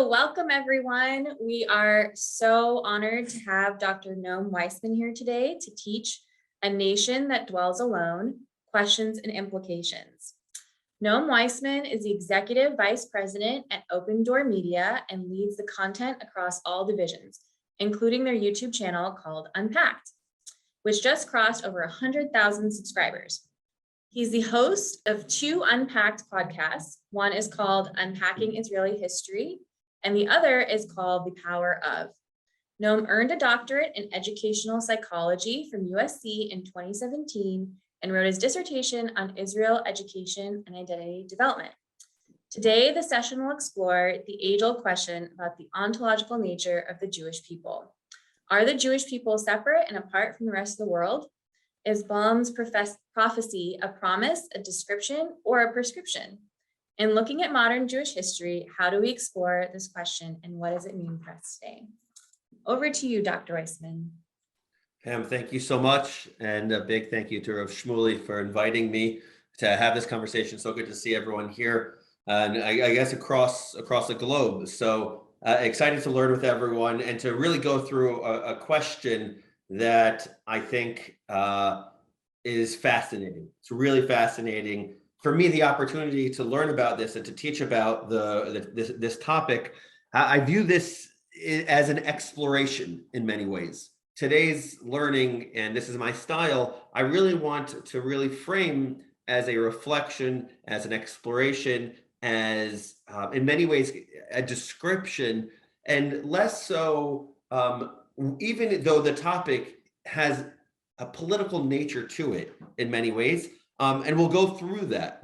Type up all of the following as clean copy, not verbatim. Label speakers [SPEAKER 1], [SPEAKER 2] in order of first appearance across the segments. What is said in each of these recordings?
[SPEAKER 1] welcome everyone. We are so honored to have Dr. Noam Weissman here today to teach A Nation That Dwells Alone, Questions and Implications. Noam Weissman is the Executive Vice President at Open Door Media and leads the content across all divisions, including their YouTube channel called Unpacked, which just crossed over 100,000 subscribers. He's the host of two Unpacked podcasts. One is called Unpacking Israeli History, and the other is called The Power Of. Noam earned a doctorate in educational psychology from USC in 2017 and wrote his dissertation on Israel education and identity development. Today, the session will explore the age-old question about the ontological nature of the Jewish people. Are the Jewish people separate and apart from the rest of the world? Is Balaam's prophecy a promise, a description, or a prescription? In looking at modern Jewish history, how do we explore this question and what does it mean for us today? Over to you, Dr. Weissman.
[SPEAKER 2] Pam, thank you so much. And a big thank you to Rav Shmuley for inviting me to have this conversation. So good to see everyone here. And I guess across the globe. So excited to learn with everyone and to really go through a question that I think is fascinating. It's really fascinating. For me, the opportunity to learn about this and to teach about this topic, I view this as an exploration in many ways. Today's learning, and this is my style, I really want to really frame as a reflection, as an exploration, as in many ways a description, and less so, even though the topic has a political nature to it in many ways, and we'll go through that.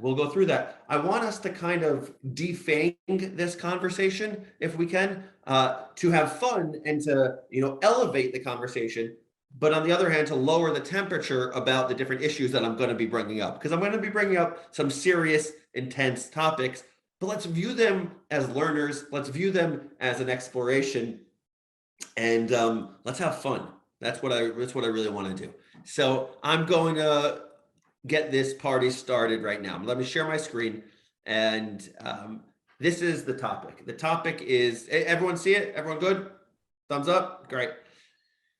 [SPEAKER 2] I want us to kind of defang this conversation, if we can, to have fun and to elevate the conversation, but on the other hand, to lower the temperature about the different issues that I'm going to be bringing up, because I'm going to be bringing up some serious, intense topics, but let's view them as learners. Let's view them as an exploration, and let's have fun. That's what I really want to do. So I'm going to get this party started right now. Let me share my screen, and this is the topic. The topic is, everyone see it? Everyone good? Thumbs up? Great.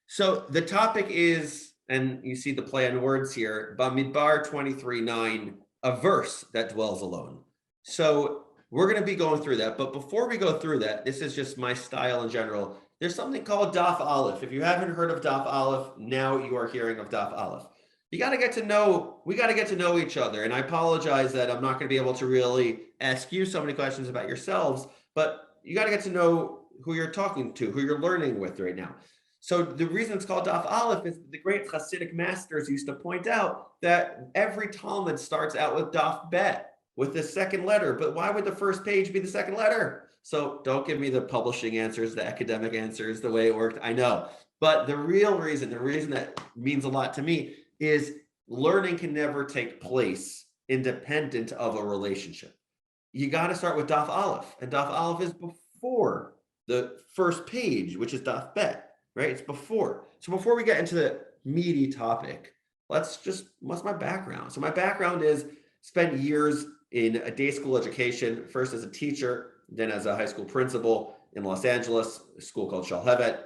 [SPEAKER 2] So the topic is, and you see the play on words here, Bamidbar 23:9, a verse that dwells alone. So we're going to be going through that, but before we go through that, this is just my style in general. There's something called Daf Aleph. If you haven't heard of Daf Aleph, now you are hearing of Daf Aleph. We got to get to know each other. And I apologize that I'm not going to be able to really ask you so many questions about yourselves, but you got to get to know who you're talking to, who you're learning with right now. So the reason it's called Daf Aleph is the great Hasidic masters used to point out that every Talmud starts out with Daf Bet, with the second letter. But why would the first page be the second letter? So don't give me the publishing answers, the academic answers, the way it worked. I know. But the reason that means a lot to me is learning can never take place independent of a relationship. You got to start with Daf Aleph, and Daf Aleph is before the first page, which is Daf Bet, right? It's before. So before we get into the meaty topic, what's my background? So my background is spent years in a day school education, first as a teacher, then as a high school principal in Los Angeles, a school called Shalhevet.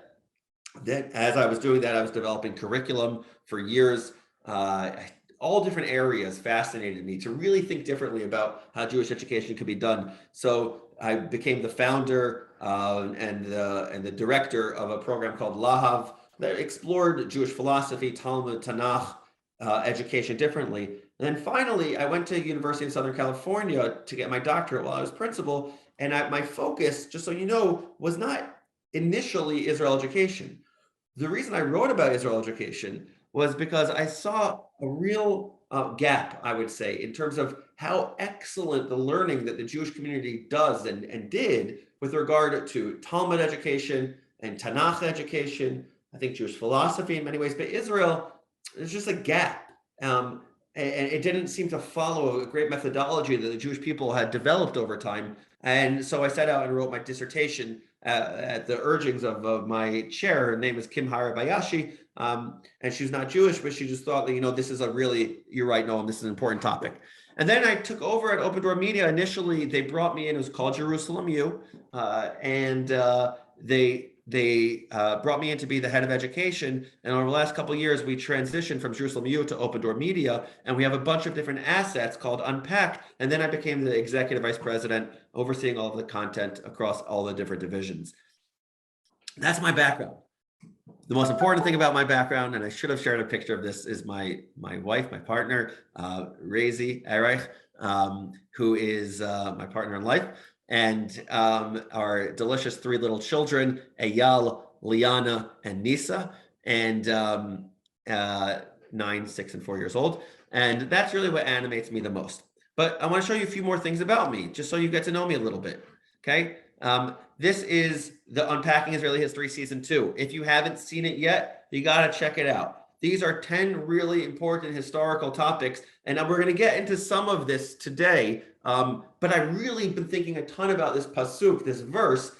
[SPEAKER 2] Then as I was doing that, I was developing curriculum for years. All different areas fascinated me to really think differently about how Jewish education could be done. So I became the founder and the director of a program called Lahav that explored Jewish philosophy, Talmud, Tanakh, education differently. And then finally, I went to University of Southern California to get my doctorate while I was principal. And my focus, just so you know, was not initially Israel education. The reason I wrote about Israel education was because I saw a real gap, I would say, in terms of how excellent the learning that the Jewish community does and did with regard to Talmud education and Tanakh education, I think Jewish philosophy in many ways, but Israel, there's just a gap. And it didn't seem to follow a great methodology that the Jewish people had developed over time. And so I set out and wrote my dissertation at the urgings of my chair. Her name is Kim Harabayashi, and she's not Jewish, but she just thought that, this is you're right, Noam, this is an important topic. And then I took over at Open Door Media. Initially, they brought me in. It was called Jerusalem U, and they brought me in to be the head of education. And over the last couple of years, we transitioned from Jerusalem U to Open Door Media, and we have a bunch of different assets called Unpacked. And then I became the executive vice president, overseeing all of the content across all the different divisions. That's my background. The most important thing about my background, and I should have shared a picture of this, is my wife, my partner, Razy Erich, who is my partner in life, and our delicious 3 little children, Eyal, Liana, and Nisa, and 9, 6, and 4 years old. And that's really what animates me the most. But I want to show you a few more things about me, just so you get to know me a little bit, okay? This is the Unpacking Israeli History Season 2. If you haven't seen it yet, you got to check it out. These are 10 really important historical topics, and we're going to get into some of this today. But I've really been thinking a ton about this pasuk, this verse,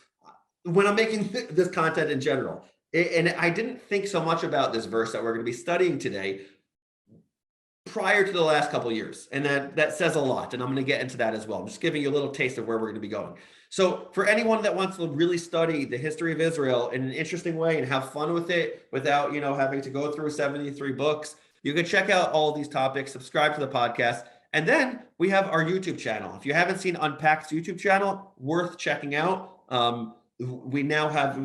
[SPEAKER 2] when I'm making this content in general. And I didn't think so much about this verse that we're going to be studying today prior to the last couple of years. And that says a lot. And I'm going to get into that as well. I'm just giving you a little taste of where we're going to be going. So for anyone that wants to really study the history of Israel in an interesting way and have fun with it without, having to go through 73 books, you can check out all these topics, subscribe to the podcast. And then we have our YouTube channel. If you haven't seen Unpacked's YouTube channel, worth checking out. We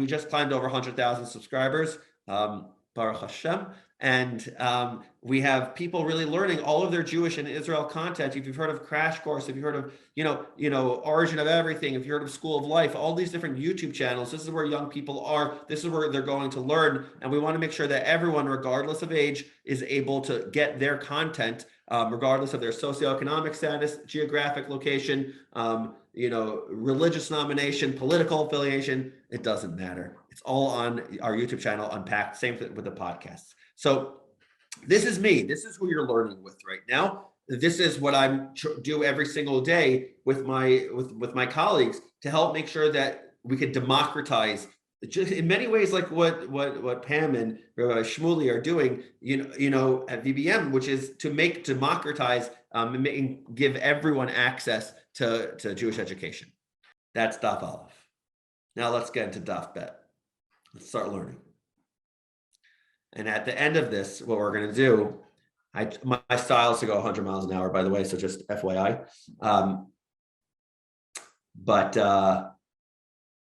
[SPEAKER 2] just climbed over 100,000 subscribers, Baruch Hashem. And we have people really learning all of their Jewish and Israel content. If you've heard of Crash Course, if you've heard of, Origin of Everything, if you've heard of School of Life, all these different YouTube channels, this is where young people are. This is where they're going to learn. And we want to make sure that everyone, regardless of age, is able to get their content, regardless of their socioeconomic status, geographic location, religious nomination, political affiliation. It doesn't matter. It's all on our YouTube channel, Unpacked. Same thing with the podcasts. So this is me. This is who you're learning with right now. This is what I do every single day with my colleagues to help make sure that we can democratize, just in many ways, like what Pam and Rabbi Shmuley are doing, at VBM, which is to democratize and give everyone access to Jewish education. That's Daf Aleph. Now let's get into Daf Bet. Let's start learning. And at the end of this, what we're going to do, my style is to go 100 miles an hour, by the way, so just FYI. But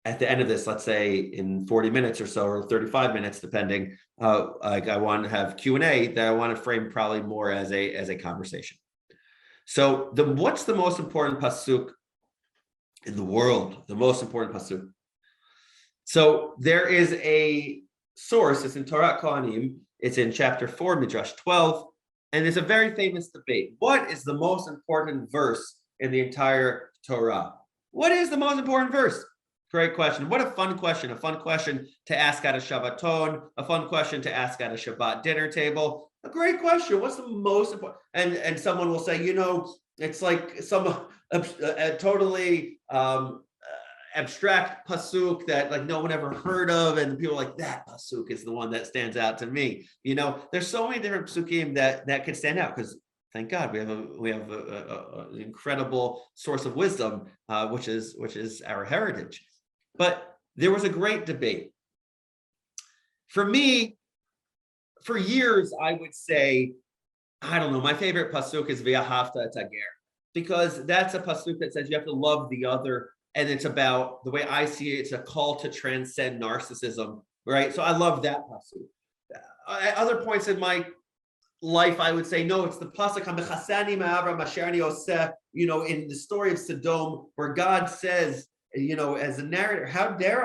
[SPEAKER 2] at the end of this, let's say in 40 minutes or so, or 35 minutes, depending, I want to have Q&A that I want to frame probably more as a conversation. So what's the most important pasuk in the world? The most important pasuk. So there is a source, it's in Torah Kohanim, it's in chapter 4, Midrash 12, and there's a very famous debate. What is the most important verse in the entire Torah? What is the most important verse? Great question. What a fun question. A fun question to ask at a Shabbaton, a fun question to ask at a Shabbat dinner table. A great question. What's the most important? And someone will say, it's like some totally abstract pasuk that like no one ever heard of, and people are like, that pasuk is the one that stands out to me. There's so many different pasukim that could stand out, because thank God we have an incredible source of wisdom, which is our heritage. But there was a great debate. For me, for years, I would say, I don't know, my favorite pasuk is V'ahavta et hager, because that's a pasuk that says you have to love the other. And it's about, the way I see it, it's a call to transcend narcissism, right? So I love that pasuk. At other points in my life, I would say, no, it's the pasuk, in the story of Sodom, where God says, as a narrator, how dare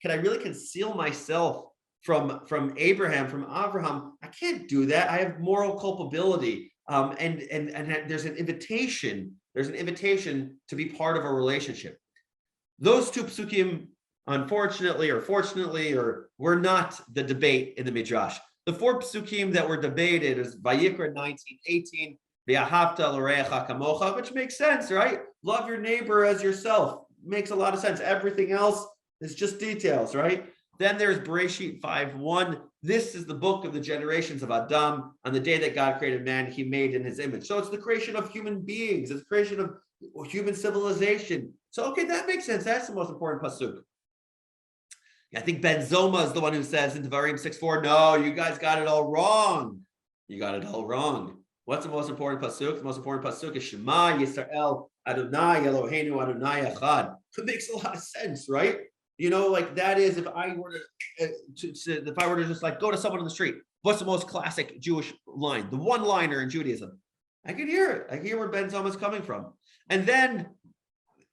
[SPEAKER 2] can I really conceal myself from Abraham, from Abraham? I can't do that. I have moral culpability. And there's an invitation. There's an invitation to be part of a relationship. Those two psukim, unfortunately or fortunately, were not the debate in the Midrash. The 4 psukim that were debated is Vayikra 19:18, V'ahavta l'reacha kamocha, which makes sense, right? Love your neighbor as yourself. Makes a lot of sense. Everything else is just details, right? Then there's Bereshit 5:1. This is the book of the generations of Adam. On the day that God created man, he made in his image. So it's the creation of human beings. It's the creation of human civilization. So, okay, that makes sense. That's the most important pasuk. I think Ben Zoma is the one who says in Devarim 6:4, no, you guys got it all wrong. You got it all wrong. What's the most important pasuk? The most important pasuk is Shema Yisrael Adonai Eloheinu Adonai Echad. It makes a lot of sense, right? You know, like that is if I were to just like go to someone on the street, what's the most classic Jewish line? The one-liner in Judaism. I could hear it. I hear where Ben Zoma is coming from. And then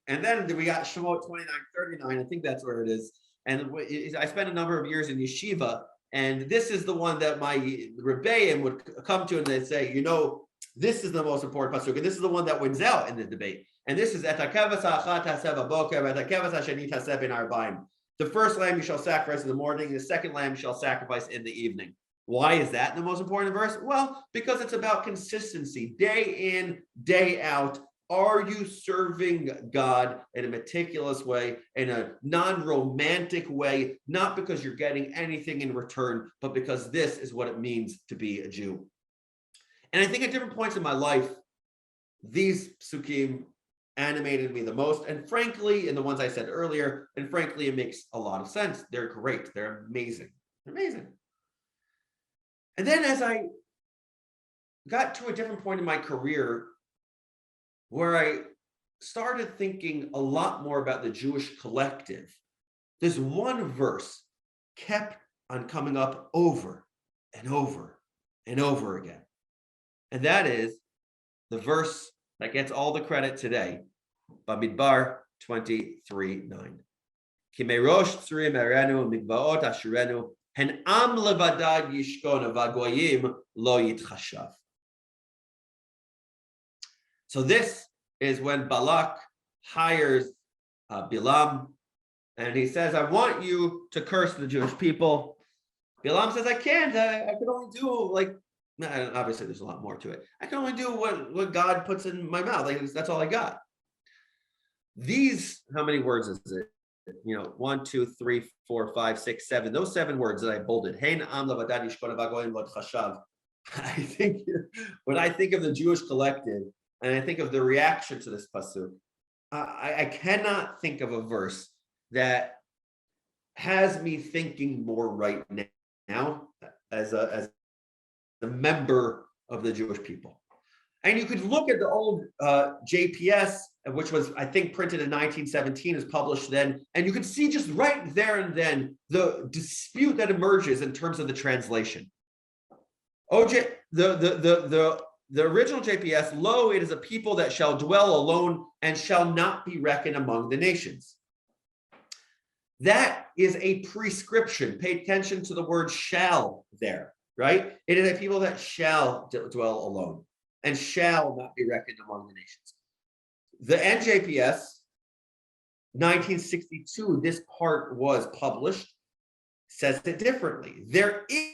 [SPEAKER 2] we got Shemot 29:39. I think that's where it is. And I spent a number of years in Yeshiva, and this is the one that my Rebbeim would come to, and they'd say, you know, this is the most important pasuk, and this is the one that wins out in the debate. And this is the first lamb you shall sacrifice in the morning, the second lamb you shall sacrifice in the evening. Why is that the most important verse? Well, because it's about consistency, day in, day out. Are you serving God in a meticulous way, in a non-romantic way, not because you're getting anything in return, but because this is what it means to be a Jew? And I think at different points in my life, these psukim animated me the most. And frankly, in the ones I said earlier, and frankly, it makes a lot of sense. They're great. They're amazing. They're amazing. And then as I got to a different point in my career, where I started thinking a lot more about the Jewish collective, this one verse kept on coming up over and over and over again. And that is the verse that gets all the credit today, Bamidbar 23:9. Ki merosh tzurim erenu mikvaot ashurenu hen am levadad yishkon vagoyim lo yitchashav. So this is when Balak hires Balaam, and he says, I want you to curse the Jewish people. Balaam says, I can't. I can only do like, obviously there's a lot more to it. I can only do what God puts in my mouth. Like, that's all I got. These, how many words is it? You know, 1, 2, 3, 4, 5, 6, 7. Those 7 words that I bolded. I think when I think of the Jewish collective, and I think of the reaction to this pasuk, I cannot think of a verse that has me thinking more right now as a member of the Jewish people. And you could look at the old JPS, which was, I think, printed in 1917, is published then, and you could see just right there and then the dispute that emerges in terms of the translation. The original JPS, lo, it is a people that shall dwell alone and shall not be reckoned among the nations. That is a prescription. Pay attention to the word shall there, right? It is a people that shall dwell alone and shall not be reckoned among the nations. The NJPS, 1962, this part was published, says it differently. There is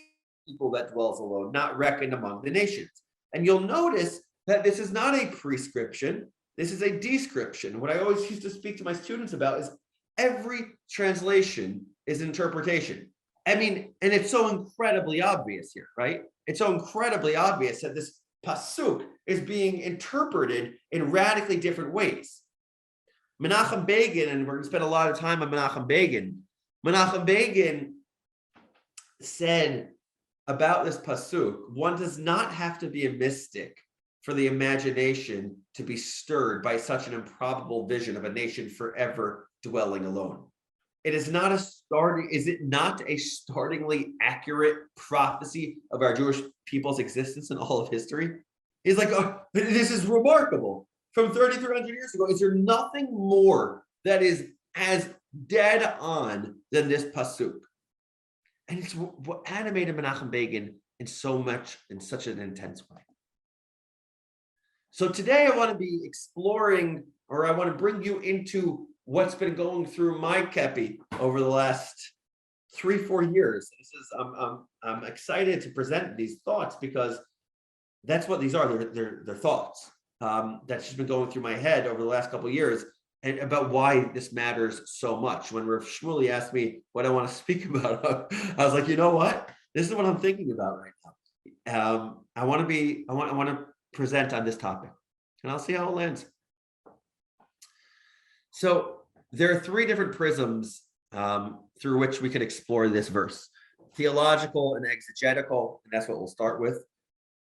[SPEAKER 2] people that dwells alone, not reckoned among the nations. And you'll notice that this is not a prescription, this is a description. What I always used to speak to my students about is every translation is interpretation. I mean, and it's so incredibly obvious here, right? It's so incredibly obvious that this pasuk is being interpreted in radically different ways. Menachem Begin, and we're going to spend a lot of time on Menachem Begin. Menachem Begin said about this pasuk, one does not have to be a mystic for the imagination to be stirred by such an improbable vision of a nation forever dwelling alone. Is it not a startlingly accurate prophecy of our Jewish people's existence in all of history? He's like, oh, this is remarkable. From 3,300 years ago, is there nothing more that is as dead on than this pasuk? And it's what animated Menachem Begin in such an intense way. So today I want to be exploring, or I want to bring you into what's been going through my kepi over the last 3-4 years. I'm excited to present these thoughts because that's what these are. They're thoughts that's just been going through my head over the last couple of years. and about why this matters so much. When Rav Shmuley asked me what I want to speak about, I was like, you know what? This is what I'm thinking about right now. I want to present on this topic, and I'll see how it lands. So there are three different prisms through which we can explore this verse: theological and exegetical, and that's what we'll start with.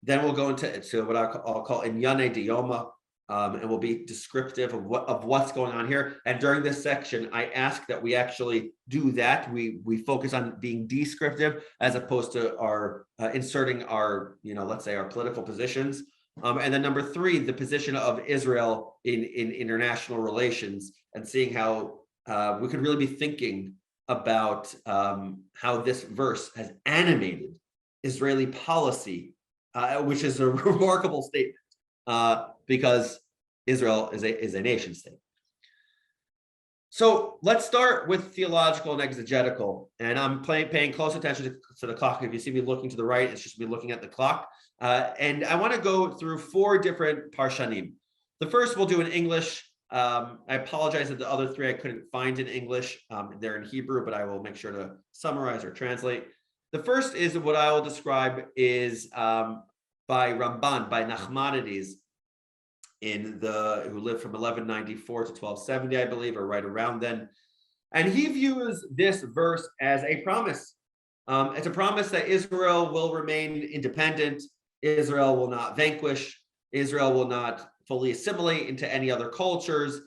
[SPEAKER 2] Then we'll go into what I'll call inyane dioma, and we'll be descriptive of what's going on here. And during this section, I ask that we actually do that. We focus on being descriptive as opposed to our inserting our, let's say, our political positions. And then number three, the position of Israel in international relations, and seeing how we could really be thinking about how this verse has animated Israeli policy, which is a remarkable statement, because Israel is a nation state. So let's start with theological and exegetical. And I'm paying close attention to the clock. If you see me looking to the right, it's just me looking at the clock. And I want to go through four different parshanim. The first we'll do in English. I apologize that the other three I couldn't find in English. They're in Hebrew, but I will make sure to summarize or translate. The first is what I will describe is by Ramban, by Nachmanides, who lived from 1194 to 1270, I believe, or right around then. And he views this verse as a promise. It's a promise that Israel will remain independent. Israel will not vanquish. Israel will not fully assimilate into any other cultures.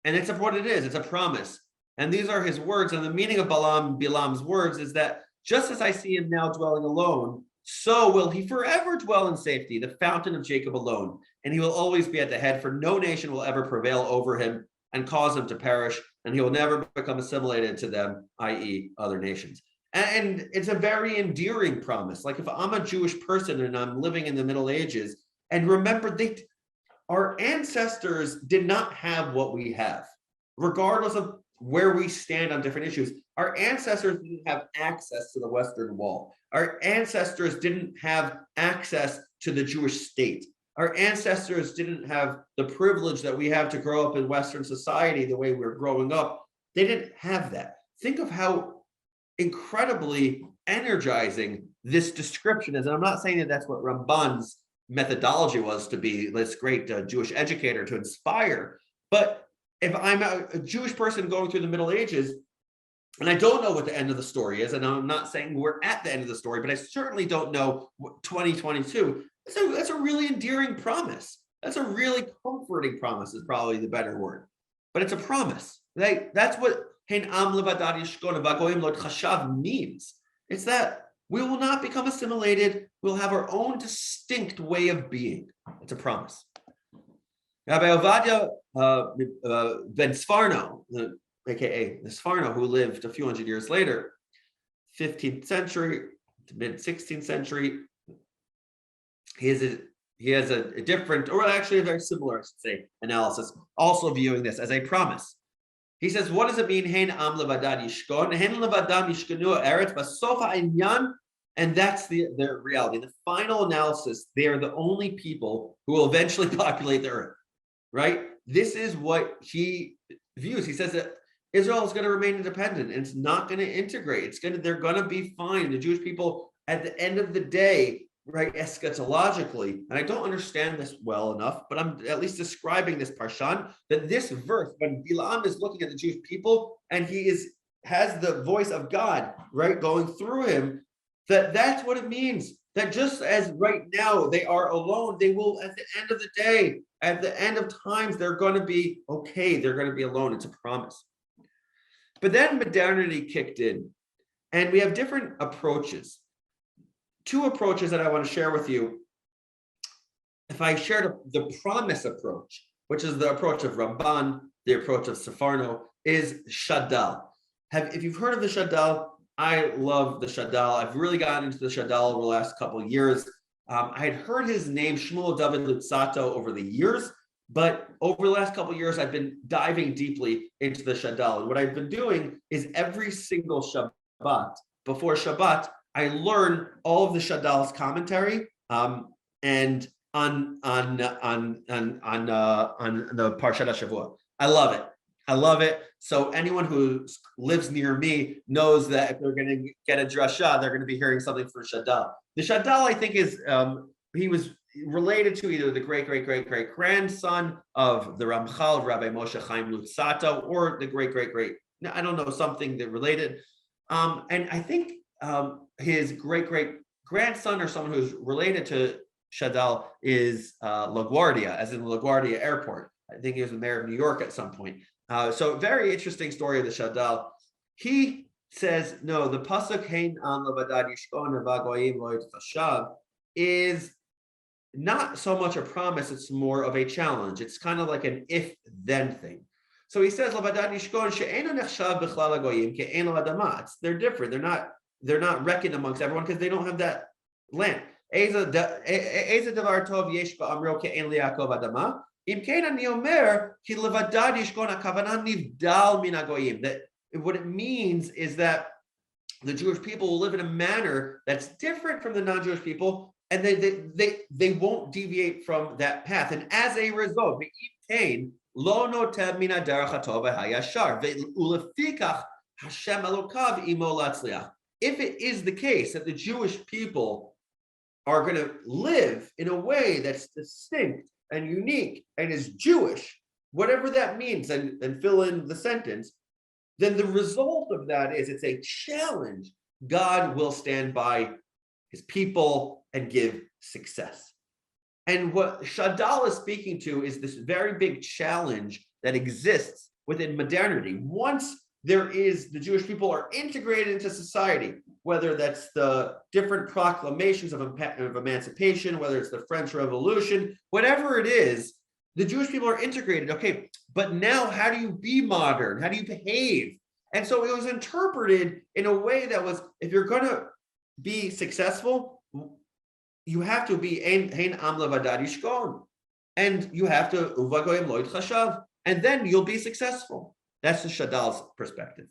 [SPEAKER 2] And it's what it is. It's a promise. And these are his words. And the meaning of Balaam's words is that just as I see him now dwelling alone, so will he forever dwell in safety, the fountain of Jacob alone. And he will always be at the head, for no nation will ever prevail over him and cause him to perish. And he will never become assimilated to them, i.e. other nations. And it's a very endearing promise. Like if I'm a Jewish person and I'm living in the Middle Ages, and remember, our ancestors did not have what we have, regardless of where we stand on different issues. Our ancestors didn't have access to the Western Wall. Our ancestors didn't have access to the Jewish state. Our ancestors didn't have the privilege that we have to grow up in Western society the way we're growing up. They didn't have that. Think of how incredibly energizing this description is. And I'm not saying that that's what Ramban's methodology was to be this great Jewish educator to inspire, but if I'm a Jewish person going through the Middle Ages, and I don't know what the end of the story is, and I'm not saying we're at the end of the story, but I certainly don't know what 2022, that's a really endearing promise. That's a really comforting promise is probably the better word, but it's a promise. That's what Hein Am Levadad Yishkon Vagoim Lo Chashav means. It's that we will not become assimilated. We'll have our own distinct way of being. It's a promise. Rabbi Ovadia ben Sfarno, aka the Sfarno, who lived a few hundred years later, 15th century to mid 16th century, he has a different, or actually a very similar, I should say, analysis, also viewing this as a promise. He says, what does it mean? Hein am levadad yishkon, hein levadam yishkonu eretz basof ha'inyan, and that's the reality. The final analysis, they are the only people who will eventually populate the earth, right? This is what he views. He says that Israel is going to remain independent and it's not going to integrate. They're going to be fine. The Jewish people, at the end of the day, right, eschatologically, and I don't understand this well enough, but I'm at least describing this parshan, that this verse, when Balaam is looking at the Jewish people and he has the voice of God, right, going through him, that's what it means. That just as right now they are alone, they will, at the end of the day, at the end of times, they're going to be okay. They're going to be alone. It's a promise. But then modernity kicked in, and we have different approaches. Two approaches that I want to share with you. If I shared the promise approach, which is the approach of Ramban, the approach of Sfarno, is Shadal. If you've heard of the Shadal, I love the Shadal. I've really gotten into the Shadal over the last couple of years. I had heard his name, Shmuel David Lutzato, over the years, but over the last couple of years, I've been diving deeply into the Shadal. And what I've been doing is every single Shabbat, before Shabbat, I learn all of the Shadal's commentary and on the Parshat HaShavua. I love it. I love it. So anyone who lives near me knows that if they're going to get a drasha, they're going to be hearing something for Shadal. The Shadal, I think, is he was related to either the great grandson of the Ramchal, Rabbi Moshe Chaim Luzzatto, or the great, I don't know, something that related. And I think his great grandson or someone who's related to Shadal is LaGuardia, as in LaGuardia Airport. I think he was the mayor of New York at some point. So very interesting story of the Shadal. He says, no, the pasuk Hein an levadad yishkon v'goyim lo yitchashav is not so much a promise, it's more of a challenge. It's kind of like an if-then thing. So he says, levadad yishkon she'eino nechshav b'chlal hagoyim ke'ein l'adama. They're different. They're not reckoned amongst everyone because they don't have that land. Eza davar tov yesh ba'amro ke'ein li'akov adama. That what it means is that the Jewish people will live in a manner that's different from the non-Jewish people, and they won't deviate from that path. And as a result, if it is the case that the Jewish people are going to live in a way that's distinct and unique and is Jewish, whatever that means, and fill in the sentence, then the result of that is it's a challenge. God will stand by his people and give success. And what Shadal is speaking to is this very big challenge that exists within modernity. Once the Jewish people are integrated into society, whether that's the different proclamations of emancipation, whether it's the French Revolution, whatever it is, the Jewish people are integrated. Okay, but now how do you be modern? How do you behave? And so it was interpreted in a way that was, if you're going to be successful, you have to be ein am levadad yishkon, and you have to uvagoyim lo yitchashav, and then you'll be successful. That's the Shadal's perspective.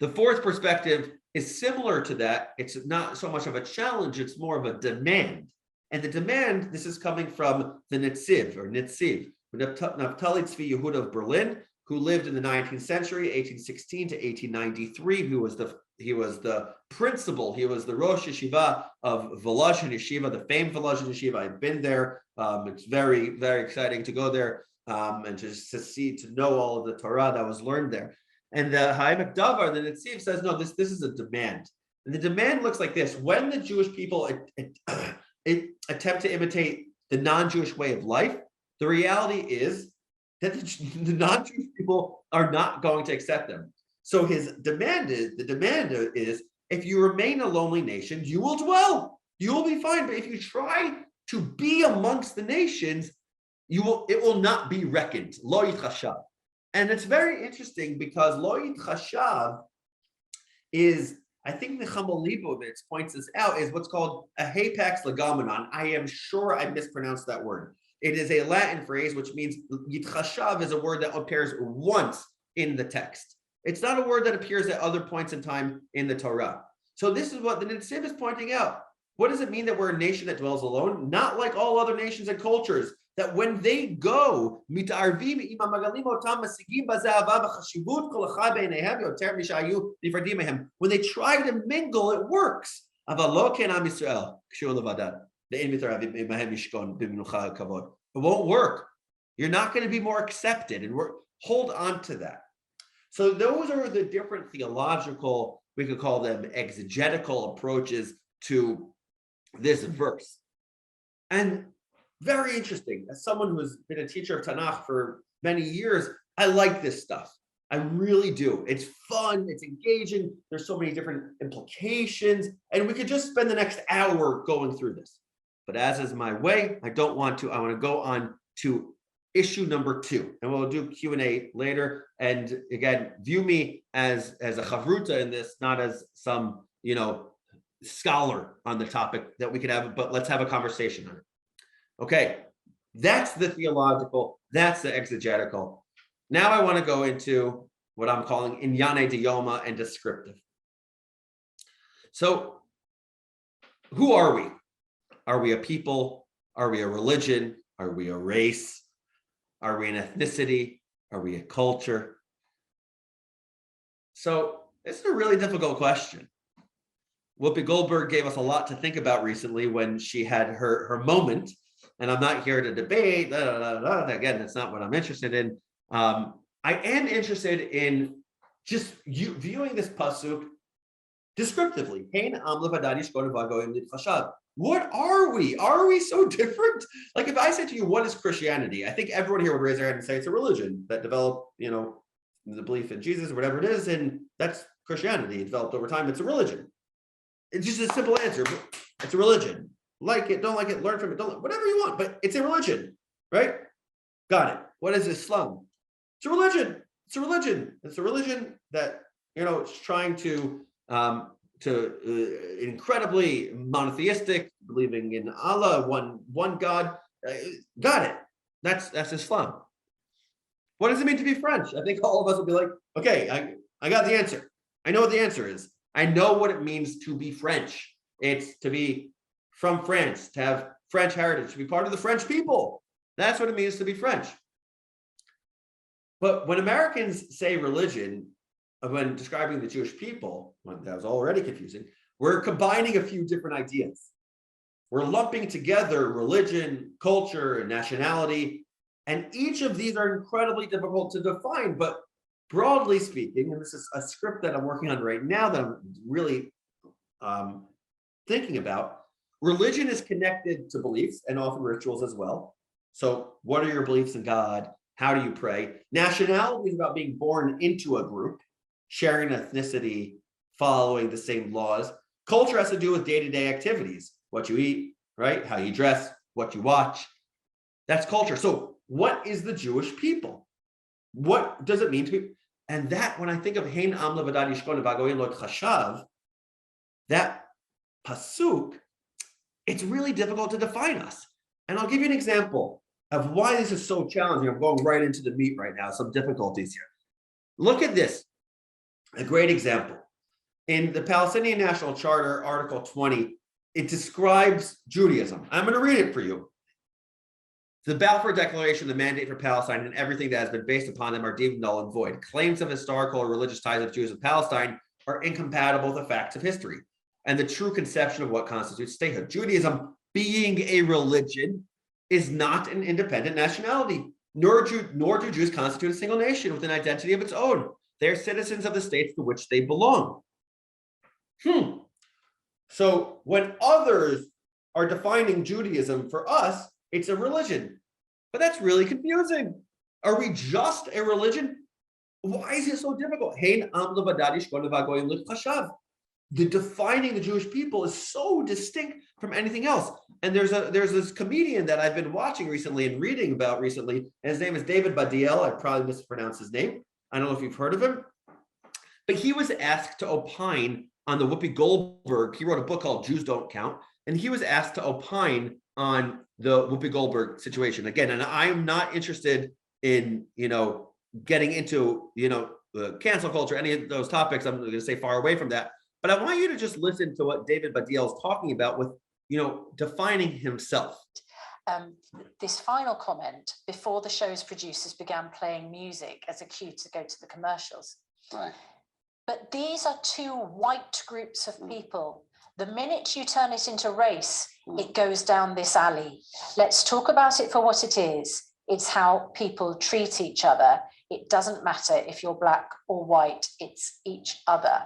[SPEAKER 2] The fourth perspective is similar to that. It's not so much of a challenge, it's more of a demand. And the demand, this is coming from the Netziv, Naftali Tzvi Yehuda of Berlin, who lived in the 19th century, 1816 to 1893. He was the principal, he was the Rosh Yeshiva of Volozhin Yeshiva, the famed Volozhin Yeshiva. I've been there. It's very, very exciting to go there. And to know all of the Torah that was learned there. And the Ha'emek Davar, the Netziv, says, no, this is a demand. And the demand looks like this. When the Jewish people attempt to imitate the non-Jewish way of life, the reality is that the non-Jewish people are not going to accept them. So the demand is, if you remain a lonely nation, you will dwell. You will be fine. But if you try to be amongst the nations, it will not be reckoned. Lo yitchashav. And it's very interesting because lo yitchashav is, I think the Nechama Leibovitz points this out, is what's called a hapax legomenon. I am sure I mispronounced that word. It is a Latin phrase which means yitchashav is a word that appears once in the text. It's not a word that appears at other points in time in the Torah. So this is what the Netziv is pointing out. What does it mean that we're a nation that dwells alone? Not like all other nations and cultures, that when they go, when they try to mingle, it works. It won't work. You're not going to be more accepted, and hold on to that. So those are the different theological, we could call them exegetical approaches to this verse. And very interesting. As someone who has been a teacher of Tanakh for many years, I like this stuff. I really do. It's fun, it's engaging. There's so many different implications, and we could just spend the next hour going through this. But as is my way, I want to go on to issue number 2, and we'll do Q&A later. And again, view me as a chavruta in this, not as some, scholar on the topic that we could have, but let's have a conversation on it. Okay, that's the theological, that's the exegetical. Now I want to go into what I'm calling inyane diyoma and descriptive. So who are we? Are we a people? Are we a religion? Are we a race? Are we an ethnicity? Are we a culture? So this is a really difficult question. Whoopi Goldberg gave us a lot to think about recently when she had her moment, and I'm not here to debate. Again, that's not what I'm interested in. I am interested in just you viewing this pasuk descriptively. What are we? Are we so different? Like if I said to you, what is Christianity? I think everyone here would raise their hand and say it's a religion that developed, the belief in Jesus or whatever it is, and that's Christianity. It developed over time. It's a religion. It's just a simple answer. It's a religion. Like it, don't like it, learn from it, don't whatever you want, but it's a religion, right? Got it. What is Islam? It's a religion. It's a religion. It's a religion that it's trying to incredibly monotheistic, believing in Allah, one God. Got it. That's Islam. What does it mean to be French? I think all of us will be like, okay, I got the answer. I know what the answer is. I know what it means to be French. It's to be from France, to have French heritage, to be part of the French people. That's what it means to be French. But when Americans say religion, when describing the Jewish people, that was already confusing, we're combining a few different ideas. We're lumping together religion, culture, and nationality, and each of these are incredibly difficult to define, but broadly speaking, and this is a script that I'm working on right now that I'm really thinking about, religion is connected to beliefs and often rituals as well. So what are your beliefs in God? How do you pray? Nationality is about being born into a group, sharing ethnicity, following the same laws. Culture has to do with day-to-day activities, what you eat, right? How you dress, what you watch. That's culture. So what is the Jewish people? What does it mean to be? And that, when I think of Hein Am Levadad Yishkon V'Goyin Lo Chashav, that pasuk, it's really difficult to define us. And I'll give you an example of why this is so challenging. I'm going right into the meat right now, some difficulties here. Look at this, a great example. In the Palestinian National Charter, Article 20, it describes Judaism. I'm going to read it for you. The Balfour Declaration, the mandate for Palestine, and everything that has been based upon them are deemed null and void. Claims of historical or religious ties of Jews of Palestine are incompatible with the facts of history and the true conception of what constitutes statehood. Judaism, being a religion, is not an independent nationality, nor do Jews constitute a single nation with an identity of its own. They are citizens of the states to which they belong. So when others are defining Judaism for us, it's a religion. But that's really confusing. Are we just a religion? Why is it so difficult? The defining the Jewish people is so distinct from anything else. And there's this comedian that I've been watching recently and reading about recently, and his name is David Badiel. I probably mispronounced his name. I don't know if you've heard of him. But he was asked to opine on the Whoopi Goldberg. He wrote a book called Jews Don't Count. And he was asked to opine on the Whoopi Goldberg situation. Again, and I'm not interested in, getting into, cancel culture, any of those topics. I'm going to stay far away from that. But I want you to just listen to what David Badiel is talking about with, defining himself.
[SPEAKER 3] This final comment, before the show's producers began playing music as a cue to go to the commercials.
[SPEAKER 4] Right.
[SPEAKER 3] But these are two white groups of people. The minute you turn it into race, it goes down this alley. Let's talk about it for what it is. It's how people treat each other. It doesn't matter if you're black or white, it's each other.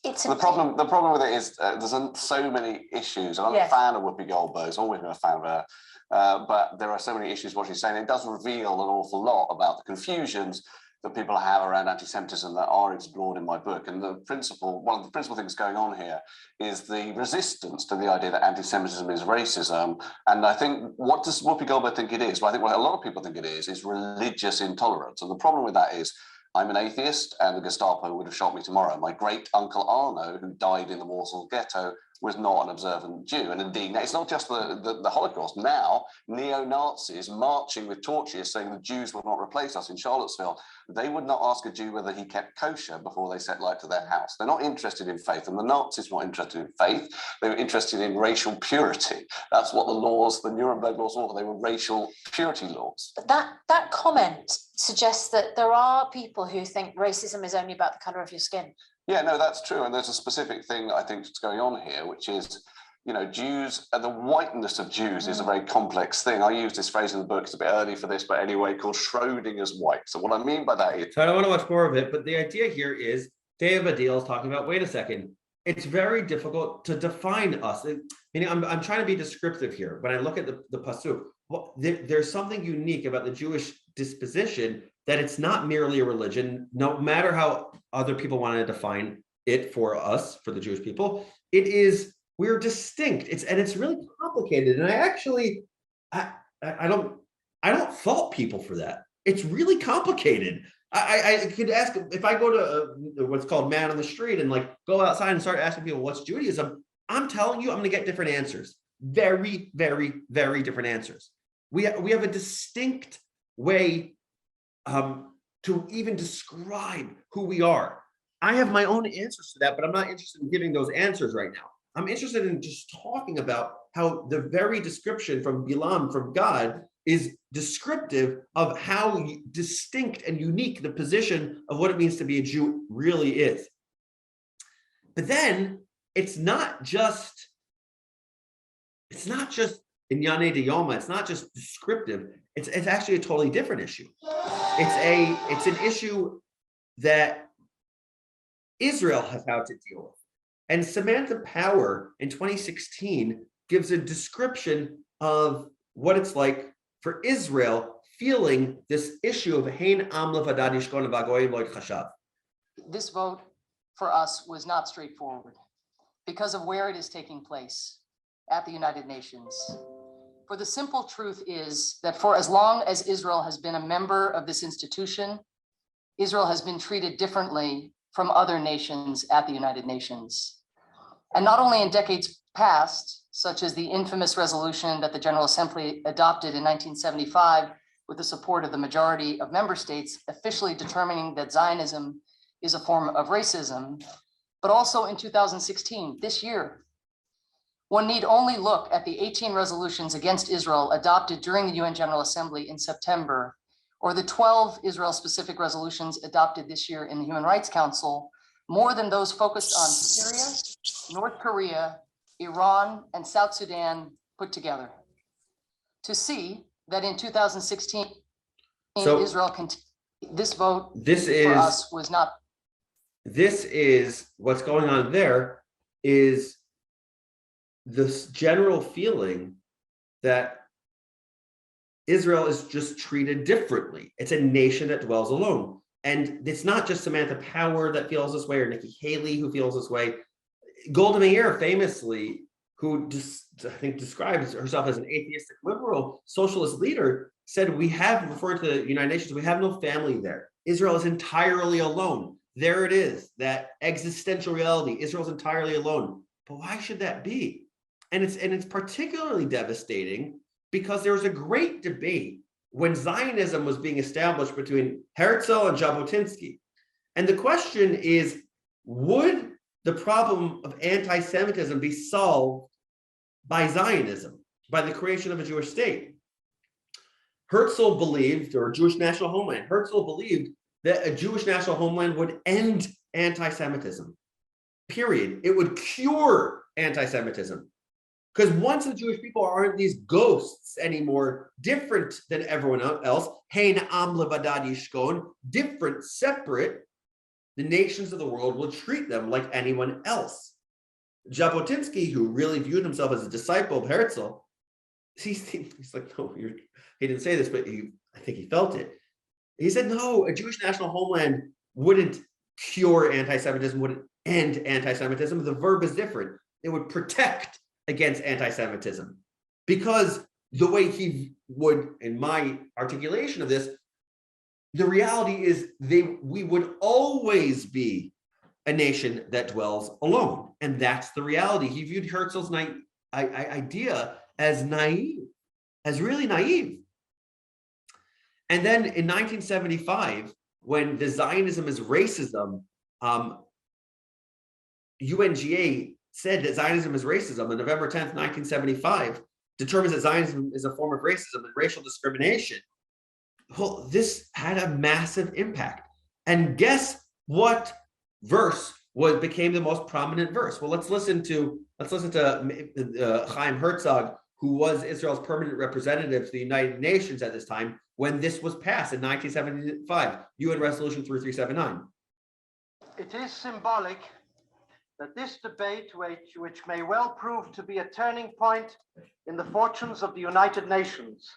[SPEAKER 3] It's
[SPEAKER 4] the problem with it is there's so many issues. I'm a fan of Whoopi Goldberg, always been a fan of her, but there are so many issues what she's saying. It does reveal an awful lot about the confusions that people have around anti-Semitism that are explored in my book. And one of the principal things going on here is the resistance to the idea that anti-Semitism is racism. And I think, what does Whoopi Goldberg think it is? Well, I think what a lot of people think it is religious intolerance. And the problem with that is, I'm an atheist and the Gestapo would have shot me tomorrow. My great uncle Arno, who died in the Warsaw Ghetto, was not an observant Jew. And indeed, it's not just the Holocaust. Now, neo-Nazis marching with torches saying the Jews will not replace us in Charlottesville They would not ask a Jew whether he kept kosher before they set light to their house. They're not interested in faith, and the Nazis weren't interested in faith. They were interested in racial purity. That's what the laws, the Nuremberg laws were. They were racial purity laws.
[SPEAKER 3] But that comment suggests that there are people who think racism is only about the color of your skin.
[SPEAKER 4] Yeah, no, that's true. And there's a specific thing that I think is going on here, which is, Jews, the whiteness of Jews is a very complex thing. I use this phrase in the book, it's a bit early for this, but anyway, called Schrodinger's white. So what I mean by that is...
[SPEAKER 2] So I don't want to watch more of it, but the idea here is Dave Badiel is talking about, wait a second, it's very difficult to define us. Meaning I'm trying to be descriptive here. When I look at the Pasuk, there's something unique about the Jewish disposition that it's not merely a religion, no matter how other people want to define it for us, for the Jewish people. It is, we're distinct. It's really complicated. And I don't fault people for that. It's really complicated. I could ask, if I go to what's called man on the street and go outside and start asking people what's Judaism, I'm telling you, I'm going to get different answers. Very, very, very different answers. We have a distinct way to even describe who we are. I have my own answers to that, but I'm not interested in giving those answers right now. I'm interested in just talking about how the very description from Balaam, from God, is descriptive of how distinct and unique the position of what it means to be a Jew really is. But then it's not just Inyane de Yoma, it's not just descriptive, it's actually a totally different issue. It's an issue that Israel has had to deal with. And Samantha Power in 2016 gives a description of what it's like for Israel feeling this issue of Hein Am Levadad Yishkon V'Goyim Lo Yitchashav.
[SPEAKER 5] This vote for us was not straightforward because of where it is taking place at the United Nations. For the simple truth is that for as long as Israel has been a member of this institution, Israel has been treated differently from other nations at the United Nations. And not only in decades past, such as the infamous resolution that the General Assembly adopted in 1975 with the support of the majority of member states, officially determining that Zionism is a form of racism, but also in 2016, this year. One need only look at the 18 resolutions against Israel adopted during the UN General Assembly in September, or the 12 Israel-specific resolutions adopted this year in the Human Rights Council, more than those focused on Syria, North Korea, Iran, and South Sudan put together, to see that in 2016, Israel this vote for us was not.
[SPEAKER 2] This is what's going on there is this general feeling that Israel is just treated differently. It's a nation that dwells alone. And it's not just Samantha Power that feels this way or Nikki Haley who feels this way. Golda Meir famously, who I think describes herself as an atheistic liberal socialist leader, said referring to the United Nations, we have no family there. Israel is entirely alone. There it is, that existential reality. Israel's entirely alone. But why should that be? And it's particularly devastating because there was a great debate when Zionism was being established between Herzl and Jabotinsky. And the question is, would the problem of anti-Semitism be solved by Zionism, by the creation of a Jewish state? Herzl believed, or Jewish national homeland, Herzl believed that a Jewish national homeland would end anti-Semitism, period. It would cure anti-Semitism. Because once the Jewish people aren't these ghosts anymore, different than everyone else, Hein Am Levadad Yishkon, different, separate, the nations of the world will treat them like anyone else. Jabotinsky, who really viewed himself as a disciple of Herzl, he's like, no, he didn't say this, but I think he felt it. He said, no, a Jewish national homeland wouldn't cure anti-Semitism, wouldn't end anti-Semitism. The verb is different. It would protect against anti-Semitism, because the way he would, in my articulation of this, the reality is we would always be a nation that dwells alone, and that's the reality. He viewed Herzl's idea as naive, as really naive. And then in 1975, when the Zionism is racism, UNGA said that Zionism is racism on November 10th, 1975, determines that Zionism is a form of racism and racial discrimination. Well, this had a massive impact. And guess what verse became the most prominent verse? Well, let's listen to Chaim Herzog, who was Israel's permanent representative to the United Nations at this time when this was passed in 1975, UN Resolution 3379.
[SPEAKER 6] It is symbolic that this debate, which may well prove to be a turning point in the fortunes of the United Nations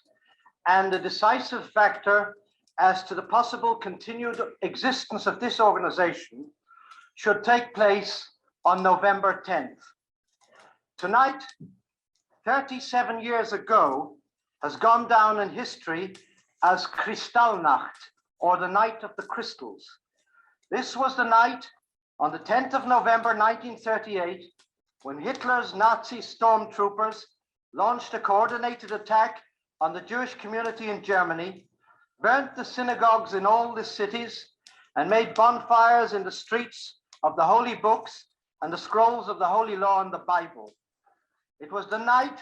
[SPEAKER 6] and a decisive factor as to the possible continued existence of this organization, should take place on November 10th. Tonight, 37 years ago, has gone down in history as Kristallnacht, or the Night of the Crystals. This was the night on the 10th of November 1938, when Hitler's Nazi stormtroopers launched a coordinated attack on the Jewish community in Germany, burnt the synagogues in all the cities, and made bonfires in the streets of the holy books and the scrolls of the Holy Law and the Bible. It was the night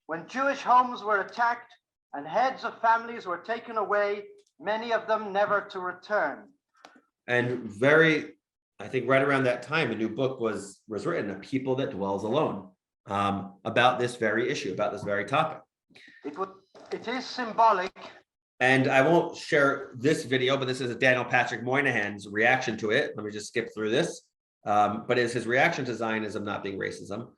[SPEAKER 6] when Jewish homes were attacked and heads of families were taken away, many of them never to return.
[SPEAKER 2] And I think right around that time, a new book was written, A People That Dwells Alone, about this very issue, about this very topic.
[SPEAKER 6] It is symbolic.
[SPEAKER 2] And I won't share this video, but this is Daniel Patrick Moynihan's reaction to it. Let me just skip through this. But it's his reaction to Zionism not being racism.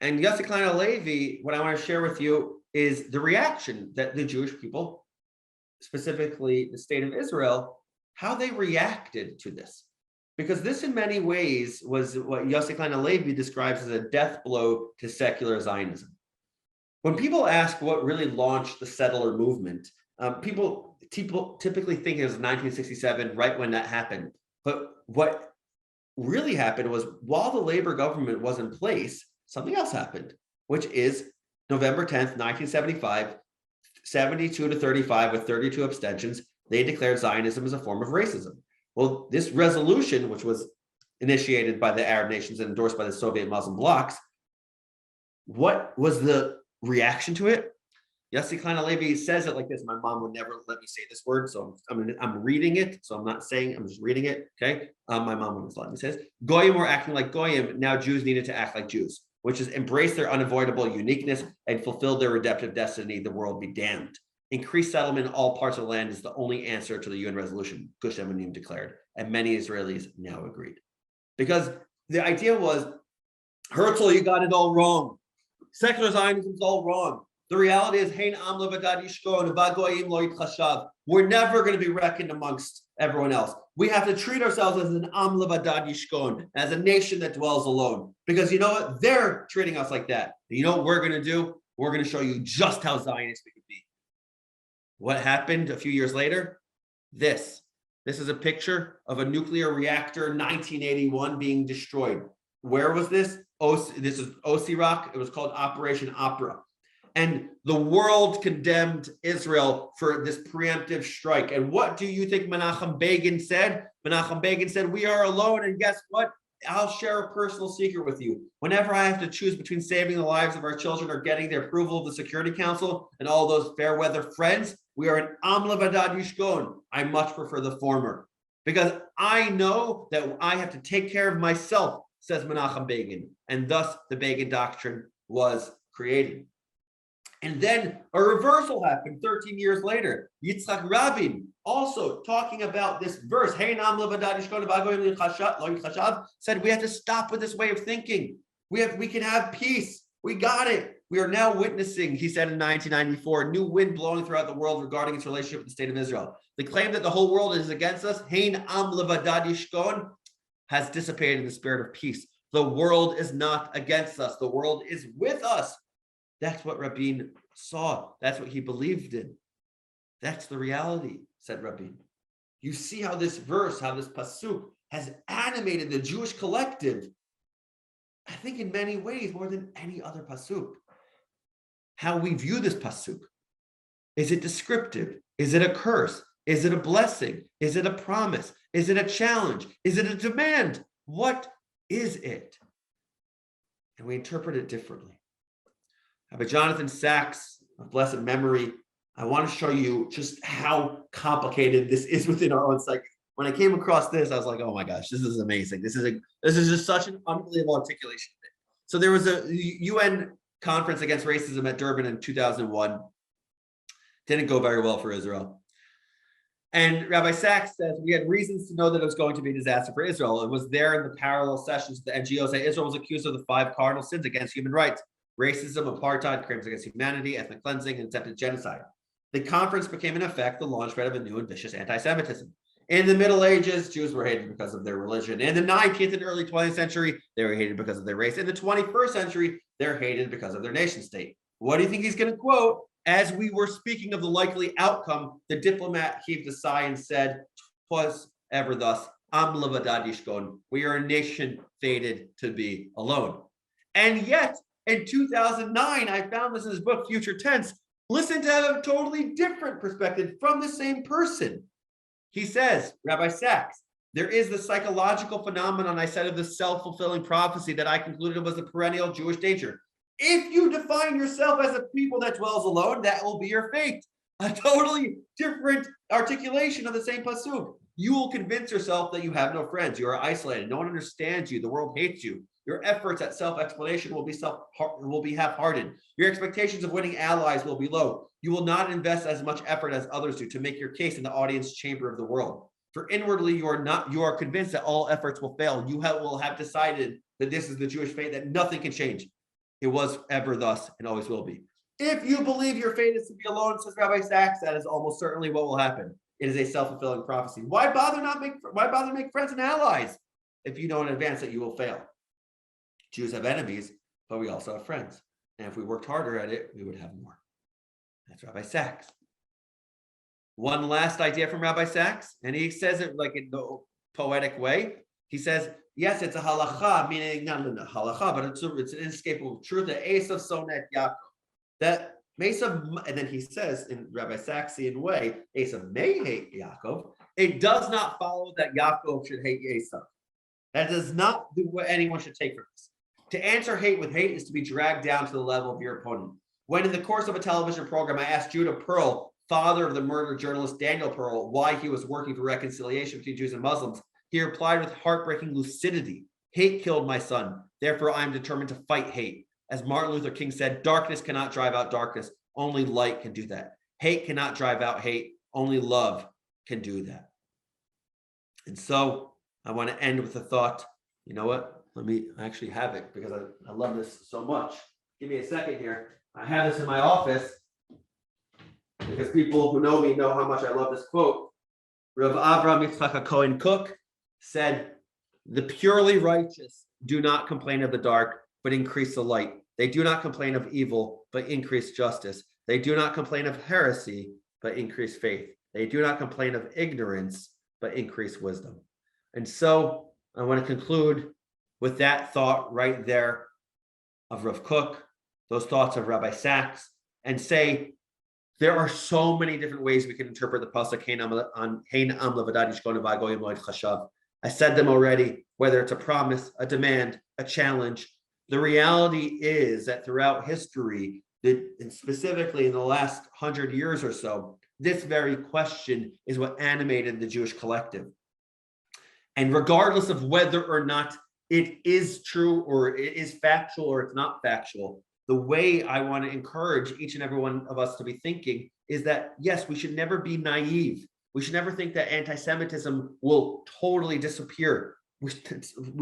[SPEAKER 2] And Yossi Klein Halevi, what I want to share with you is the reaction that the Jewish people, specifically the state of Israel, how they reacted to this. Because this in many ways was what Yossi Klein Halevi describes as a death blow to secular Zionism. When people ask what really launched the settler movement, people typically think it was 1967, right when that happened. But what really happened was while the labor government was in place, something else happened, which is November 10th, 1975, 72 to 35 with 32 abstentions, they declared Zionism as a form of racism. Well, this resolution, which was initiated by the Arab nations and endorsed by the Soviet Muslim blocs, what was the reaction to it? Yossi Klein Halevi says it like this. My mom would never let me say this word, so I'm reading it. So I'm not saying, I'm just reading it. Okay. My mom wouldn't let me say this. Goyim were acting like Goyim. Now Jews needed to act like Jews, which is embrace their unavoidable uniqueness and fulfill their redemptive destiny. The world be damned. Increased settlement in all parts of the land is the only answer to the UN resolution, Gush Emunim declared, and many Israelis now agreed. Because the idea was, Herzl, you got it all wrong. Secular Zionism is all wrong. The reality is, we're never going to be reckoned amongst everyone else. We have to treat ourselves as an am levad yishkon, as a nation that dwells alone. Because you know what? They're treating us like that. And you know what we're going to do? We're going to show you just how Zionist we can be. What happened a few years later? This is a picture of a nuclear reactor, 1981, being destroyed. Where was this? This is Osirak. It was called Operation Opera. And the world condemned Israel for this preemptive strike. And what do you think Menachem Begin said? Menachem Begin said, we are alone. And guess what? I'll share a personal secret with you. Whenever I have to choose between saving the lives of our children or getting the approval of the Security Council and all those fair weather friends, we are an am levad yishkon. I much prefer the former. Because I know that I have to take care of myself, says Menachem Begin. And thus the Begin doctrine was created. And then a reversal happened 13 years later. Yitzhak Rabin, also talking about this verse, said we have to stop with this way of thinking. We can have peace. We got it. We are now witnessing, he said in 1994, a new wind blowing throughout the world regarding its relationship with the state of Israel. The claim that the whole world is against us, has dissipated in the spirit of peace. The world is not against us. The world is with us. That's what Rabin saw. That's what he believed in. That's the reality, said Rabin. You see how this verse, how this pasuk has animated the Jewish collective, I think in many ways more than any other pasuk. How we view this pasuk. Is it descriptive? Is it a curse? Is it a blessing? Is it a promise? Is it a challenge? Is it a demand? What is it? And we interpret it differently. Rabbi Jonathan Sacks, of blessed memory, I want to show you just how complicated this is within our own psyche. When I came across this, I was like, oh my gosh, this is amazing. This is just such an unbelievable articulation. So there was a UN conference against racism at Durban in 2001. Didn't go very well for Israel. And Rabbi Sacks says, we had reasons to know that it was going to be a disaster for Israel. It was there in the parallel sessions, the NGOs say Israel was accused of the 5 cardinal sins against human rights: racism, apartheid, crimes against humanity, ethnic cleansing, and attempted genocide. The conference became, in effect, the launchpad of a new and vicious anti-Semitism. In the Middle Ages, Jews were hated because of their religion. In the 19th and early 20th century, they were hated because of their race. In the 21st century, they're hated because of their nation state. What do you think he's going to quote? As we were speaking of the likely outcome, the diplomat heaved a sigh and said, "'Twas ever thus, am levadad yishkon. We are a nation fated to be alone." And yet, in 2009, I found this in his book, Future Tense. Listen to a totally different perspective from the same person. He says, Rabbi Sacks, there is the psychological phenomenon I said of the self-fulfilling prophecy that I concluded was a perennial Jewish danger. If you define yourself as a people that dwells alone, that will be your fate. A totally different articulation of the same pasuk. You will convince yourself that you have no friends. You are isolated. No one understands you. The world hates you. Your efforts at self-explanation will be half-hearted. Your expectations of winning allies will be low. You will not invest as much effort as others do to make your case in the audience chamber of the world. For inwardly, you are convinced that all efforts will fail. You will have decided that this is the Jewish fate, that nothing can change. It was ever thus and always will be. If you believe your fate is to be alone, says Rabbi Sacks, that is almost certainly what will happen. It is a self-fulfilling prophecy. Why bother make friends and allies if you know in advance that you will fail? Jews have enemies, but we also have friends. And if we worked harder at it, we would have more. That's Rabbi Sacks. One last idea from Rabbi Sacks, and he says it like in the poetic way. He says, yes, it's a halacha, meaning not a halacha, but it's an inescapable truth that Esav sonnet Yaakov. That Esav, and then he says in Rabbi Sacksian way, Esav may hate Yaakov. It does not follow that Yaakov should hate Esav. That does not do what anyone should take from this. To answer hate with hate is to be dragged down to the level of your opponent. When in the course of a television program, I asked Judah Pearl, father of the murdered journalist Daniel Pearl, why he was working for reconciliation between Jews and Muslims, he replied with heartbreaking lucidity, "Hate killed my son. Therefore, I am determined to fight hate." As Martin Luther King said, darkness cannot drive out darkness. Only light can do that. Hate cannot drive out hate. Only love can do that. And so I want to end with a thought. You know what? Let me actually have it because I love this so much. Give me a second here. I have this in my office because people who know me know how much I love this quote. Rav Avraham Yitzchak Cohen Cook said, "The purely righteous do not complain of the dark, but increase the light. They do not complain of evil, but increase justice. They do not complain of heresy, but increase faith. They do not complain of ignorance, but increase wisdom." And so I want to conclude with that thought right there of Rav Kook, those thoughts of Rabbi Sacks, and say there are so many different ways we can interpret the pasuk Hein am levadad yishkon v'hagoyim lo chashav. I said them already, whether it's a promise, a demand, a challenge. The reality is that throughout history, and specifically in the last 100 years or so, this very question is what animated the Jewish collective. And regardless of whether or not it is true or it is factual or it's not factual, the way I want to encourage each and every one of us to be thinking is that, yes, we should never be naive. We should never think that anti-Semitism will totally disappear. We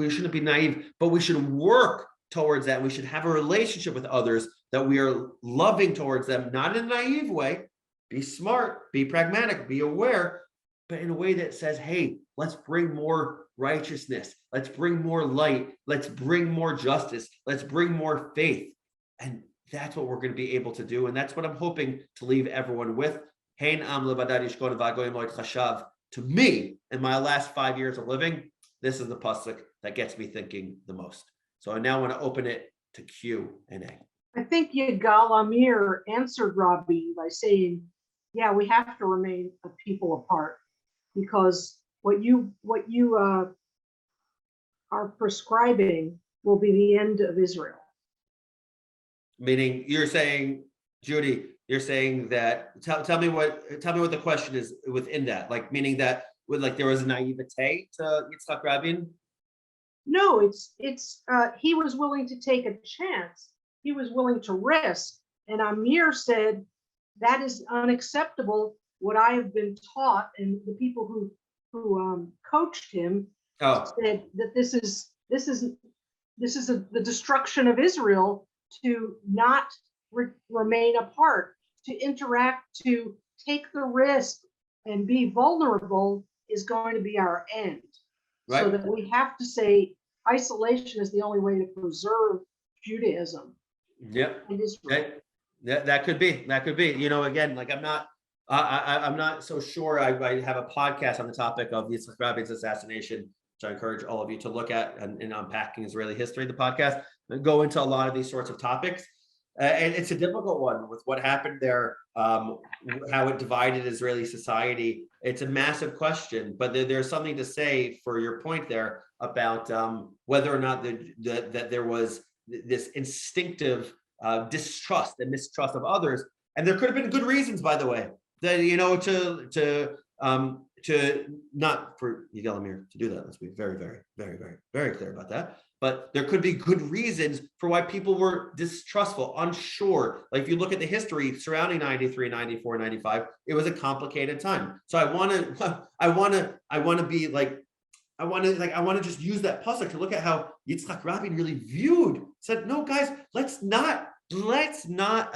[SPEAKER 2] shouldn't be naive, but we should work towards that. We should have a relationship with others that we are loving towards them, not in a naive way. Be smart, be pragmatic, be aware, but in a way that says, hey, let's bring more righteousness. Let's bring more light. Let's bring more justice. Let's bring more faith. And that's what we're going to be able to do. And that's what I'm hoping to leave everyone with. Hein am levadad yishkon v'hagoyim lo chashav. To me, in my last 5 years of living, this is the pasuk that gets me thinking the most. So I now want to open it to Q&A.
[SPEAKER 7] I think Yigal Amir answered Robbie by saying, yeah, we have to remain a people apart, because what you are prescribing will be the end of Israel.
[SPEAKER 2] Meaning you're saying, Judy, you're saying that, tell me what the question is within that, like, meaning that there was a naivete to Yitzhak Rabin?
[SPEAKER 7] No, it's he was willing to take a chance. He was willing to risk. And Amir said, that is unacceptable. What I have been taught, and the people who coached him said that this is the destruction of Israel, to not remain apart, to interact, to take the risk and be vulnerable is going to be our end. Right. So that we have to say isolation is the only way to preserve Judaism.
[SPEAKER 2] Yep. That could be. You know, again, like I'm not so sure. I have a podcast on the topic of Yitzhak Rabin's assassination, which I encourage all of you to look at, in Unpacking Israeli History, the podcast, and go into a lot of these sorts of topics. And it's a difficult one with what happened there, how it divided Israeli society. It's a massive question, but there's something to say for your point there about whether or not that there was this instinctive distrust and mistrust of others. And there could have been good reasons, by the way, that, you know, to not for Yigal Amir to do that. Let's be very, very, very, very, very clear about that. But there could be good reasons for why people were distrustful, unsure. Like if you look at the history surrounding 93, 94, 95, it was a complicated time. So I want to just use that puzzle to look at how Yitzhak Rabin really said, no, guys, let's not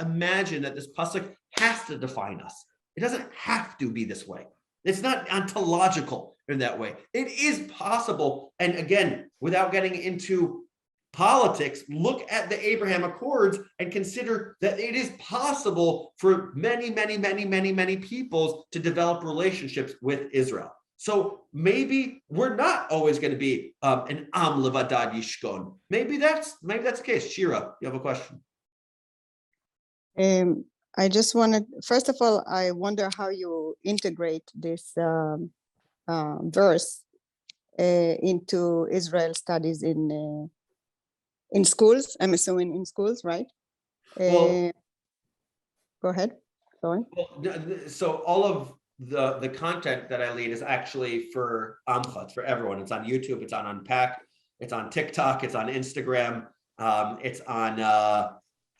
[SPEAKER 2] imagine that this pasuk has to define us. It doesn't have to be this way. It's not ontological in that way. It is possible. And again, without getting into politics, look at the Abraham Accords and consider that it is possible for many, many, many, many, many peoples to develop relationships with Israel. So maybe we're not always going to be an Am Levadad Yishkon. Maybe that's the case. Shira, you have a question?
[SPEAKER 8] I just wanted, first of all, I wonder how you integrate this verse into Israel studies in schools. I'm assuming in schools, right? Go ahead. Sorry.
[SPEAKER 2] So all of the content that I lead is actually for Amcha, it's for everyone. It's on YouTube, it's on Unpacked, it's on TikTok, it's on Instagram, it's on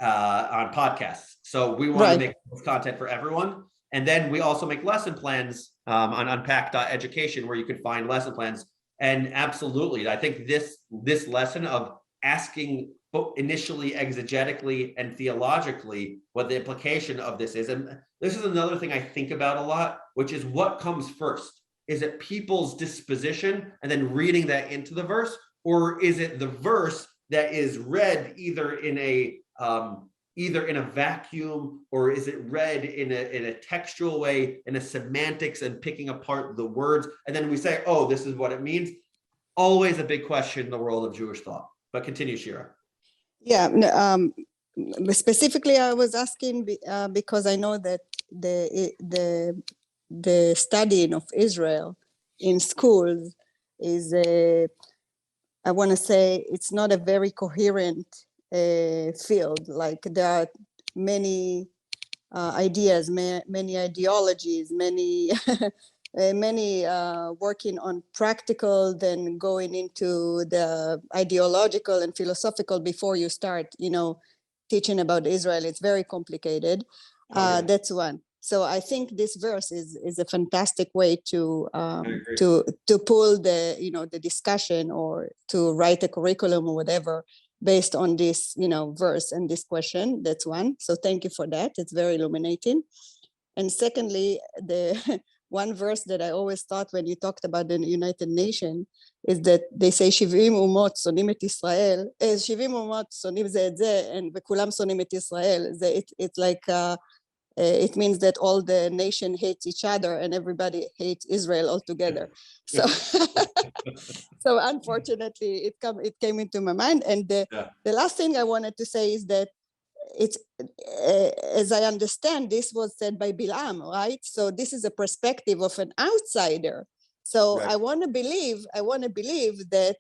[SPEAKER 2] podcasts. So we want to make this content for everyone. And then we also make lesson plans on Unpacked.education, where you can find lesson plans. And absolutely, I think this lesson of asking initially exegetically and theologically what the implication of this is. And this is another thing I think about a lot, which is what comes first. Is it people's disposition and then reading that into the verse? Or is it the verse that is read either in a vacuum, or is it read in a textual way, in a semantics and picking apart the words? And then we say, oh, this is what it means. Always a big question in the world of Jewish thought. But continue, Shira.
[SPEAKER 8] Yeah, specifically, I was asking because I know that the studying of Israel in schools is I want to say it's not a very coherent field. Like there are many ideas, many ideologies, many many working on practical, then going into the ideological and philosophical before you start, teaching about Israel. It's very complicated. That's one. So I think this verse is a fantastic way to pull the discussion, or to write a curriculum or whatever based on this verse and this question. That's one. So thank you for that. It's very illuminating. And secondly, the one verse that I always thought when you talked about the United Nations is that they say 70 אומות שונאים את ישראל, 70 אומות שונאים זה את זה, and וכולם שונאים את ישראל. It's like it means that all the nation hates each other and everybody hates Israel altogether. So so unfortunately it came into my mind. And the last thing I wanted to say is that it's as I understand, this was said by Balaam, right? So this is a perspective of an outsider. So
[SPEAKER 2] Right.
[SPEAKER 8] I want to believe that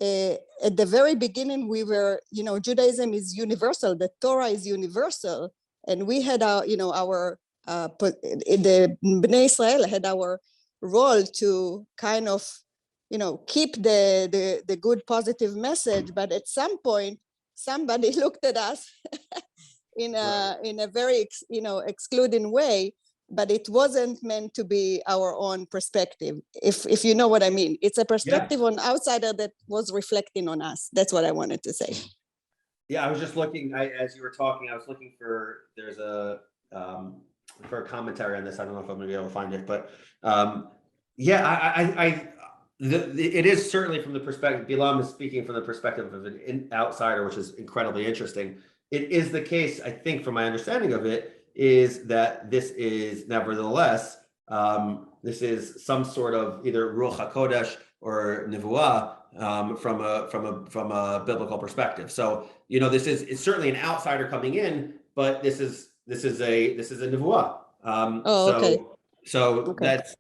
[SPEAKER 8] at the very beginning we were, Judaism is universal, the Torah is universal, and we had our, the Bnei Israel had our role to kind of, keep the good positive message, but at some point somebody looked at us in a very excluding way, but it wasn't meant to be our own perspective, if you know what I mean. It's a perspective on outsider that was reflecting on us. That's what I wanted to say.
[SPEAKER 2] Yeah, I was just looking, as you were talking, I was looking there's a for a commentary on this. I don't know if I'm gonna be able to find it, but it is certainly from the perspective, Balaam is speaking from the perspective of an outsider, which is incredibly interesting. It is the case, I think, from my understanding of it, is that this is nevertheless, this is some sort of either Ruach HaKodesh or Nevuah from a biblical perspective. So, it's certainly an outsider coming in, but this is a Nevuah.
[SPEAKER 8] Okay.
[SPEAKER 2] So that's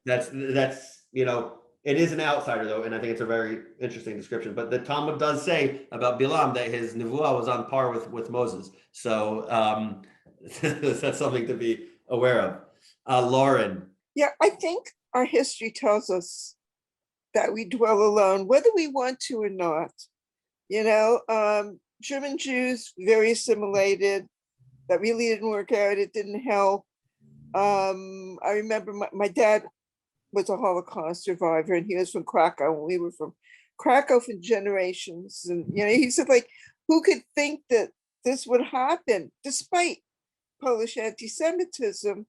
[SPEAKER 2] it is an outsider though, and I think it's a very interesting description. But the Talmud does say about Balaam that his nevuah was on par with Moses. So that's something to be aware of. Lauren.
[SPEAKER 9] Yeah, I think our history tells us that we dwell alone, whether we want to or not. German Jews, very assimilated. That really didn't work out. It didn't help. I remember my dad was a Holocaust survivor, and he was from Krakow, and we were from Krakow for generations. And he said, who could think that this would happen despite Polish anti-Semitism?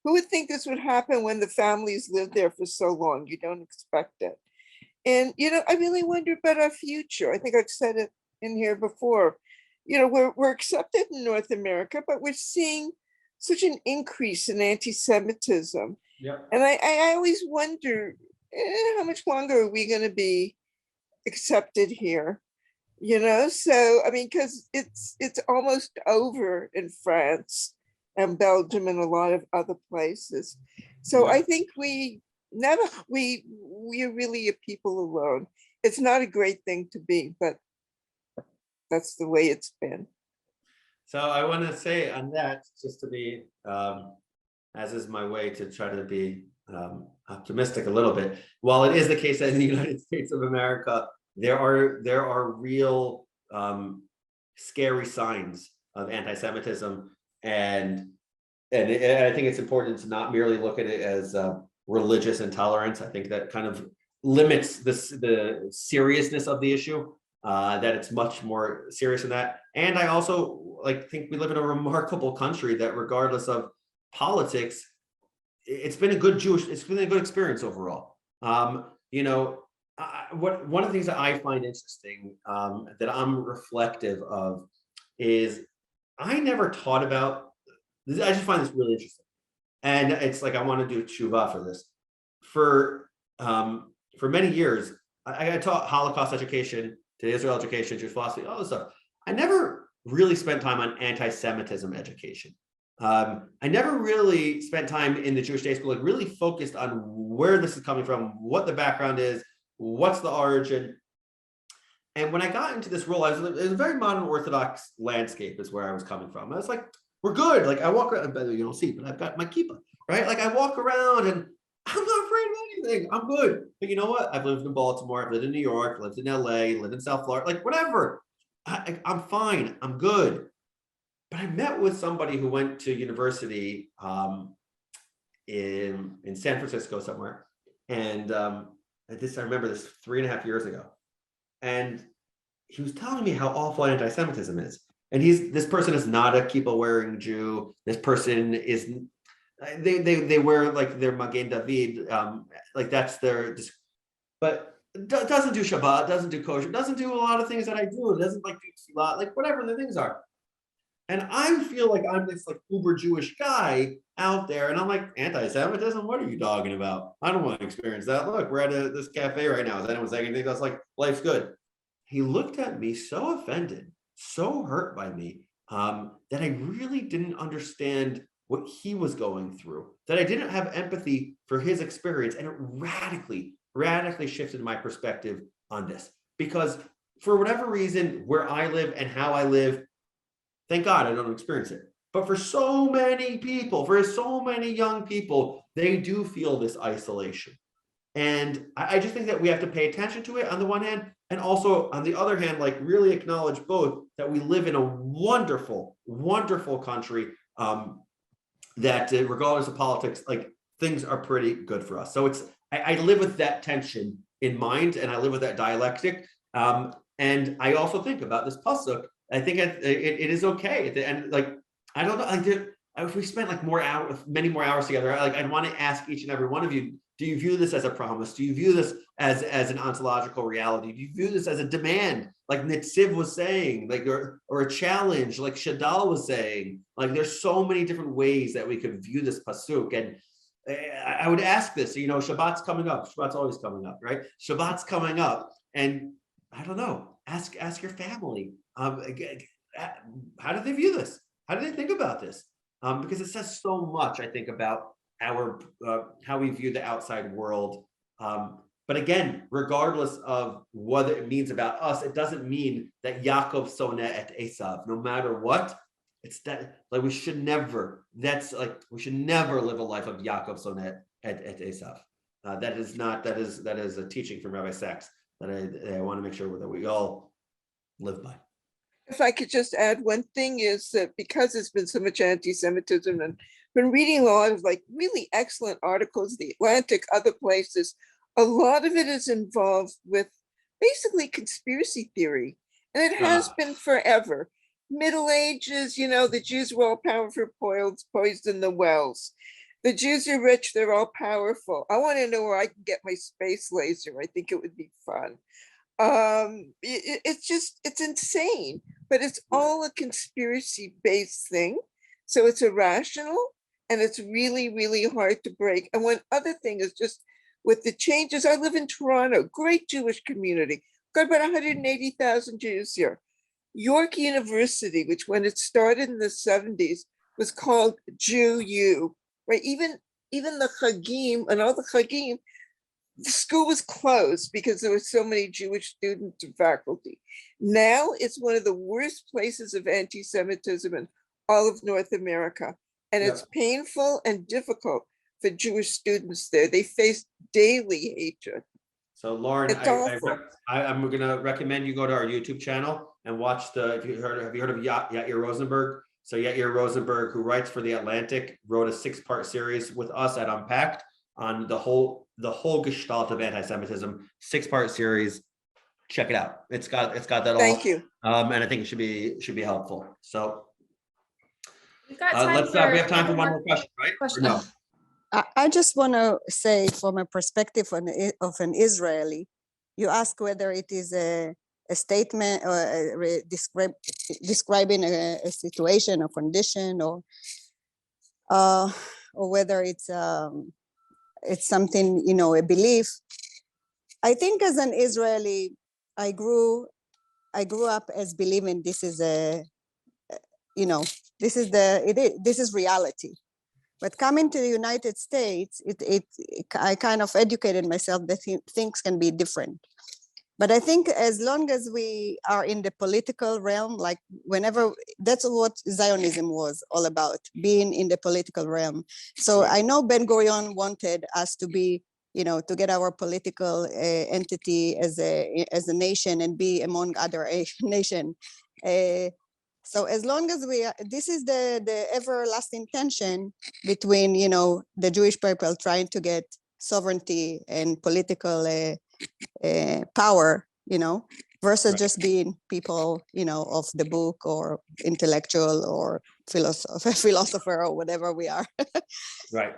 [SPEAKER 9] Who would think this would happen when the families lived there for so long? You don't expect it. And I really wonder about our future. I think I've said it in here before. We're accepted in North America, but we're seeing such an increase in anti-Semitism.
[SPEAKER 2] Yep.
[SPEAKER 9] And I always wonder, how much longer are we going to be accepted here? So, because it's almost over in France and Belgium and a lot of other places. So I think we're really a people alone. It's not a great thing to be, but that's the way it's been.
[SPEAKER 2] So I want to say on that, just to be, as is my way to try to be optimistic a little bit. While it is the case that in the United States of America, there are real scary signs of anti-Semitism, and I think it's important to not merely look at it as religious intolerance. I think that kind of limits the seriousness of the issue. That it's much more serious than that. And I also think we live in a remarkable country that, regardless of politics, it's been a good experience overall. One of the things that I find interesting, that I'm reflective of, is I never taught about this. I just find this really interesting, and it's I want to do tshuva for this. For many years, I taught Holocaust education, to Israel education, Jewish philosophy, all this stuff. I never really spent time on anti-Semitism education. I never really spent time in the Jewish day school, really focused on where this is coming from, what the background is, what's the origin. And when I got into this role, it was a very modern Orthodox landscape is where I was coming from. I was like, we're good. I walk around, you don't see, but I've got my kippah, right? I walk around and I'm not afraid of anything. I'm good. But you know what? I've lived in Baltimore, I've lived in New York, lived in LA, lived in South Florida, whatever. I'm fine. I'm good. But I met with somebody who went to university in San Francisco somewhere. And I remember this 3.5 years ago. And he was telling me how awful anti-Semitism is. And this person is not a kippah wearing Jew. This person is, they wear their Magen David, that's their, but doesn't do Shabbat, doesn't do kosher, doesn't do a lot of things that I do. It doesn't do tefillah, whatever the things are. And I feel like I'm this uber Jewish guy out there, and I'm like, anti-Semitism? What are you talking about? I don't want to experience that. Look, we're at this cafe right now. Is anyone saying anything? I was like, life's good. He looked at me so offended, so hurt by me. that I really didn't understand what he was going through, that I didn't have empathy for his experience. And it radically shifted my perspective on this. Because for whatever reason, where I live and how I live, thank God I don't experience it. But for so many people, for so many young people, they do feel this isolation. And I just think that we have to pay attention to it on the one hand, and also on the other hand, like really acknowledge both that we live in a wonderful, wonderful country, that regardless of politics, like things are pretty good for us. So it's, I live with that tension in mind, and I live with that dialectic. And I also think about this pasuk. I think it is okay. And like, I don't know, like if we spent like many more hours together, like I'd want to ask each and every one of you, do you view this as a promise? Do you view this as an ontological reality? Do you view this as a demand, like Nitziv was saying, like or a challenge, like Shadal was saying? Like there's so many different ways that we could view this pasuk. And I would ask this, you know, Shabbat's coming up. Shabbat's always coming up, right? Shabbat's coming up, and I don't know. Ask your family. How do they view this? How do they think about this? Because it says so much, I think, about our how we view the outside world. But again, regardless of what it means about us, it doesn't mean that Yaakov soneh et Esav. No matter what, it's that like we should never. That's like we should never live a life of Yaakov soneh et Esav. That is a teaching from Rabbi Sachs that I want to make sure that we all live by.
[SPEAKER 9] If I could just add one thing, is that because there's been so much anti-Semitism, and been reading a lot of like really excellent articles, The Atlantic, other places, a lot of it is involved with basically conspiracy theory. And it has been forever. Middle Ages, you know, the Jews were all powerful, poisoned the wells. The Jews are rich, they're all powerful. I want to know where I can get my space laser. I think it would be fun. It's insane, but it's all a conspiracy-based thing. So it's irrational, and it's really, really hard to break. And one other thing is just with the changes, I live in Toronto, great Jewish community, got about 180,000 Jews here. York University, which when it started in the 70s, was called Jew U, right? Even the Chagim and all the Chagim, the school was closed because there were so many Jewish students and faculty. Now it's one of the worst places of anti-Semitism in all of North America. And it's painful and difficult for Jewish students there. They face daily hatred.
[SPEAKER 2] So Lauren, I'm going to recommend you go to our YouTube channel and watch have you heard of Yair Rosenberg? So Yair Rosenberg, who writes for The Atlantic, wrote a 6-part series with us at Unpacked on the whole gestalt of anti-Semitism, 6-part series. Check it out. It's got that all.
[SPEAKER 9] Thank you.
[SPEAKER 2] And I think it should be helpful. So
[SPEAKER 1] We've got time
[SPEAKER 2] we have time for one more question, right? Or no?
[SPEAKER 8] I just want to say, from a perspective of an Israeli, you ask whether it is a statement or describing a situation, a condition, or whether it's something, you know, a belief. I think as an Israeli, I grew up as believing this is this is reality. But coming to the United States, I kind of educated myself that things can be different. But I think as long as we are in the political realm, like whenever, that's what Zionism was all about, being in the political realm. So I know Ben Gurion wanted us to be, you know, to get our political entity as a nation and be among other nation. So as long as this is the everlasting tension between, you know, the Jewish people trying to get sovereignty and political power, you know, versus just being people, you know, of the book or intellectual or philosopher or whatever we are.
[SPEAKER 2] Right.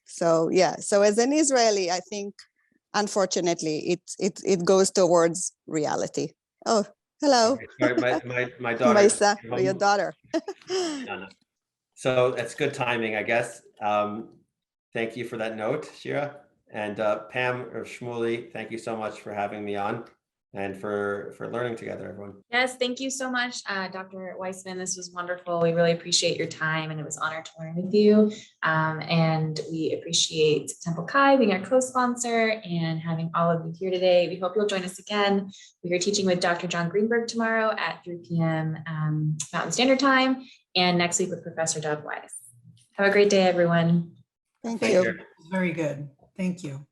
[SPEAKER 8] So yeah. So as an Israeli, I think, unfortunately, it goes towards reality. Oh, hello.
[SPEAKER 2] Sorry, my daughter.
[SPEAKER 8] Maisa, your daughter.
[SPEAKER 2] So that's good timing, I guess. Thank you for that note, Shira. And Pam or Shmuley, thank you so much for having me on. and for learning together, everyone.
[SPEAKER 1] Yes, thank you so much, Dr. Weissman. This was wonderful. We really appreciate your time, and it was an honor to learn with you. And we appreciate Temple Chi being our co-sponsor and having all of you here today. We hope you'll join us again. We are teaching with Dr. John Greenberg tomorrow at 3 p.m. Mountain Standard Time, and next week with Professor Doug Weiss. Have a great day, everyone.
[SPEAKER 8] Thank
[SPEAKER 2] Take
[SPEAKER 8] you.
[SPEAKER 2] care.
[SPEAKER 10] Very good. Thank you.